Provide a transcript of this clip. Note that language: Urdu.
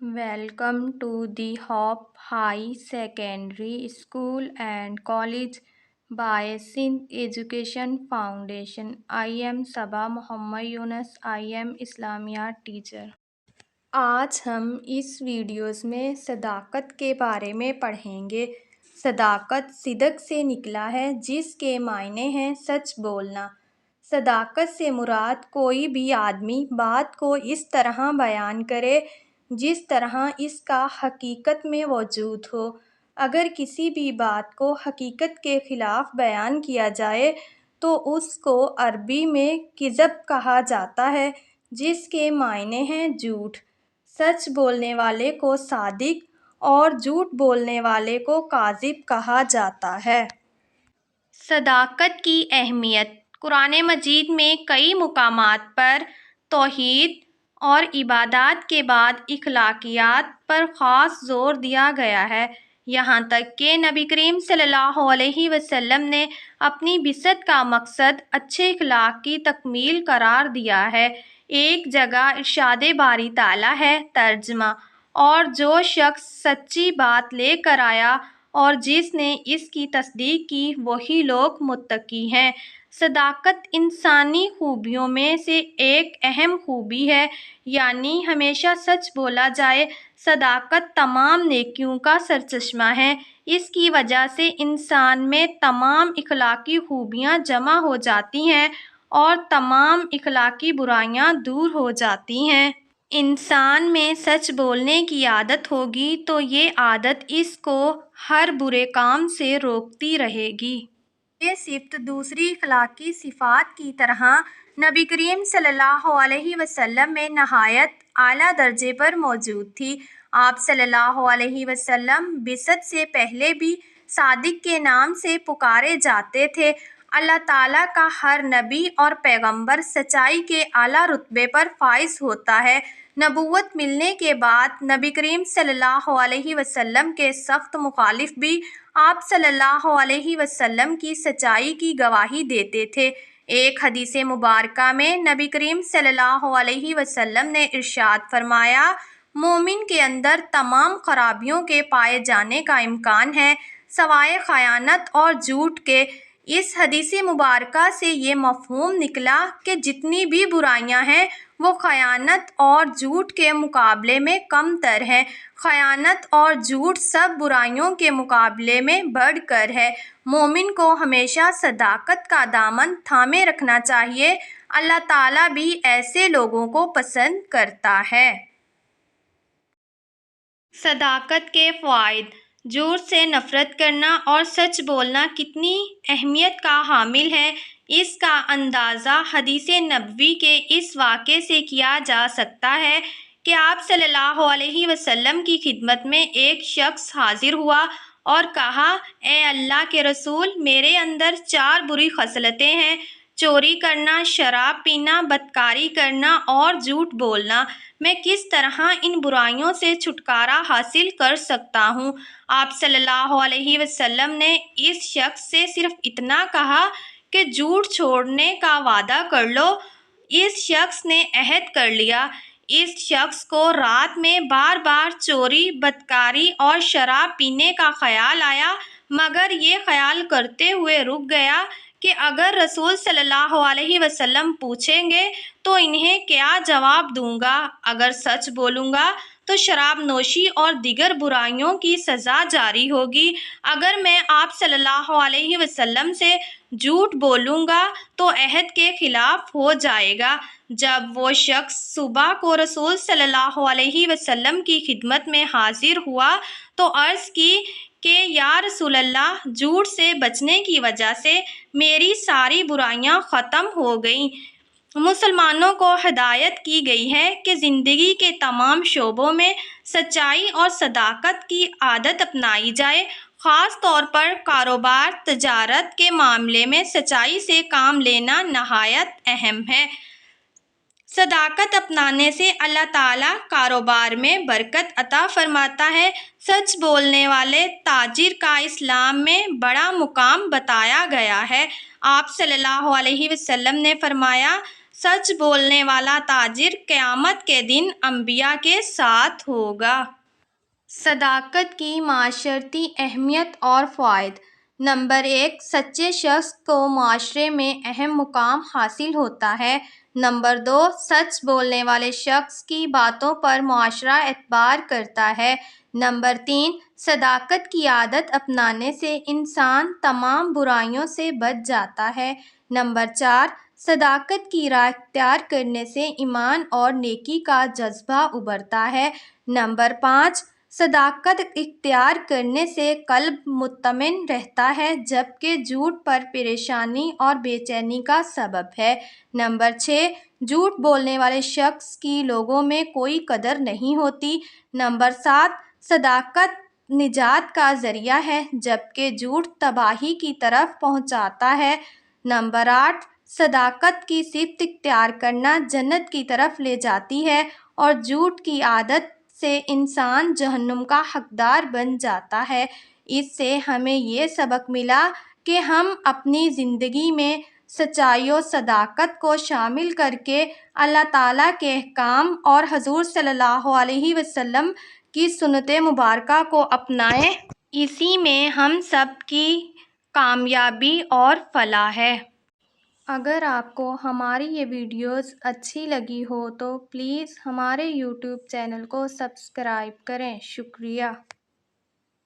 Welcome to the Hope High Secondary School and College by Sindh Education Foundation. I am Sabah Muhammad Yunus. I am Islamiyat teacher. آج ہم اس ویڈیوز میں صداقت کے بارے میں پڑھیں گے۔ صداقت صدق سے نکلا ہے جس کے معنی ہیں سچ بولنا۔ صداقت سے مراد کوئی بھی آدمی بات کو اس طرح بیان کرے جس طرح اس کا حقیقت میں وجود ہو۔ اگر کسی بھی بات کو حقیقت کے خلاف بیان کیا جائے تو اس کو عربی میں کذب کہا جاتا ہے جس کے معنی ہیں جھوٹ۔ سچ بولنے والے کو صادق اور جھوٹ بولنے والے کو کاذب کہا جاتا ہے۔ صداقت کی اہمیت۔ قرآن مجید میں کئی مقامات پر توحید اور عبادات کے بعد اخلاقیات پر خاص زور دیا گیا ہے، یہاں تک کہ نبی کریم صلی اللہ علیہ وسلم نے اپنی بعثت کا مقصد اچھے اخلاق کی تکمیل قرار دیا ہے۔ ایک جگہ ارشاد باری تعالیٰ ہے، ترجمہ: اور جو شخص سچی بات لے کر آیا اور جس نے اس کی تصدیق کی وہی لوگ متقی ہیں۔ صداقت انسانی خوبیوں میں سے ایک اہم خوبی ہے، یعنی ہمیشہ سچ بولا جائے۔ صداقت تمام نیکیوں کا سرچشمہ ہے۔ اس کی وجہ سے انسان میں تمام اخلاقی خوبیاں جمع ہو جاتی ہیں اور تمام اخلاقی برائیاں دور ہو جاتی ہیں۔ انسان میں سچ بولنے کی عادت ہوگی تو یہ عادت اس کو ہر برے کام سے روکتی رہے گی۔ یہ صفت دوسری اخلاقی صفات کی طرح نبی کریم صلی اللہ علیہ وسلم میں نہایت اعلیٰ درجے پر موجود تھی۔ آپ صلی اللہ علیہ وسلم بعثت سے پہلے بھی صادق کے نام سے پکارے جاتے تھے۔ اللہ تعالیٰ کا ہر نبی اور پیغمبر سچائی کے اعلیٰ رتبے پر فائز ہوتا ہے۔ نبوت ملنے کے بعد نبی کریم صلی اللہ علیہ وسلم کے سخت مخالف بھی آپ صلی اللہ علیہ وسلم کی سچائی کی گواہی دیتے تھے۔ ایک حدیث مبارکہ میں نبی کریم صلی اللہ علیہ وسلم نے ارشاد فرمایا، مومن کے اندر تمام خرابیوں کے پائے جانے کا امکان ہے سوائے خیانت اور جھوٹ کے۔ اس حدیث مبارکہ سے یہ مفہوم نکلا کہ جتنی بھی برائیاں ہیں وہ خیانت اور جھوٹ کے مقابلے میں کم تر ہیں۔ خیانت اور جھوٹ سب برائیوں کے مقابلے میں بڑھ کر ہے۔ مومن کو ہمیشہ صداقت کا دامن تھامے رکھنا چاہیے۔ اللہ تعالیٰ بھی ایسے لوگوں کو پسند کرتا ہے۔ صداقت کے فوائد۔ جھوٹ سے نفرت کرنا اور سچ بولنا کتنی اہمیت کا حامل ہے، اس کا اندازہ حدیث نبوی کے اس واقعے سے کیا جا سکتا ہے کہ آپ صلی اللہ علیہ وسلم کی خدمت میں ایک شخص حاضر ہوا اور کہا، اے اللہ کے رسول، میرے اندر 4 بری خصلتیں ہیں: چوری کرنا، شراب پینا، بدکاری کرنا اور جھوٹ بولنا۔ میں کس طرح ان برائیوں سے چھٹکارا حاصل کر سکتا ہوں؟ آپ صلی اللہ علیہ وسلم نے اس شخص سے صرف اتنا کہا کہ جھوٹ چھوڑنے کا وعدہ کر لو۔ اس شخص نے عہد کر لیا۔ اس شخص کو رات میں بار بار چوری، بدکاری اور شراب پینے کا خیال آیا، مگر یہ خیال کرتے ہوئے رک گیا کہ اگر رسول صلی اللہ علیہ وسلم پوچھیں گے تو انہیں کیا جواب دوں گا؟ اگر سچ بولوں گا تو شراب نوشی اور دیگر برائیوں کی سزا جاری ہوگی۔ اگر میں آپ صلی اللہ علیہ وسلم سے جھوٹ بولوں گا تو عہد کے خلاف ہو جائے گا۔ جب وہ شخص صبح کو رسول صلی اللہ علیہ وسلم کی خدمت میں حاضر ہوا تو عرض کی کہ یا رسول اللہ، جھوٹ سے بچنے کی وجہ سے میری ساری برائیاں ختم ہو گئیں۔ مسلمانوں کو ہدایت کی گئی ہے کہ زندگی کے تمام شعبوں میں سچائی اور صداقت کی عادت اپنائی جائے، خاص طور پر کاروبار تجارت کے معاملے میں سچائی سے کام لینا نہایت اہم ہے۔ صداقت اپنانے سے اللہ تعالیٰ کاروبار میں برکت عطا فرماتا ہے۔ سچ بولنے والے تاجر کا اسلام میں بڑا مقام بتایا گیا ہے۔ آپ صلی اللہ علیہ وسلم نے فرمایا، سچ بولنے والا تاجر قیامت کے دن انبیاء کے ساتھ ہوگا۔ صداقت کی معاشرتی اہمیت اور فوائد۔ نمبر 1، سچے شخص کو معاشرے میں اہم مقام حاصل ہوتا ہے۔ نمبر 2، سچ بولنے والے شخص کی باتوں پر معاشرہ اعتبار کرتا ہے۔ نمبر 3، صداقت کی عادت اپنانے سے انسان تمام برائیوں سے بچ جاتا ہے۔ نمبر 4، صداقت کی راہ اختیار کرنے سے ایمان اور نیکی کا جذبہ ابھرتا ہے۔ نمبر 5، صداقت اختیار کرنے سے قلب مطمئن رہتا ہے جبکہ جھوٹ پر پریشانی اور بے چینی کا سبب ہے۔ نمبر 6، جھوٹ بولنے والے شخص کی لوگوں میں کوئی قدر نہیں ہوتی۔ نمبر 7، صداقت نجات کا ذریعہ ہے جبکہ جھوٹ تباہی کی طرف پہنچاتا ہے۔ نمبر 8، صداقت کی صفت اختیار کرنا جنت کی طرف لے جاتی ہے اور جھوٹ کی عادت سے انسان جہنم کا حقدار بن جاتا ہے۔ اس سے ہمیں یہ سبق ملا کہ ہم اپنی زندگی میں سچائی و صداقت کو شامل کر کے اللہ تعالیٰ کے احکام اور حضور صلی اللہ علیہ وسلم کی سنت مبارکہ کو اپنائیں۔ اسی میں ہم سب کی کامیابی اور فلاح ہے۔ اگر آپ کو ہماری یہ ویڈیوز اچھی لگی ہو تو پلیز ہمارے یوٹیوب چینل کو سبسکرائب کریں۔ شکریہ۔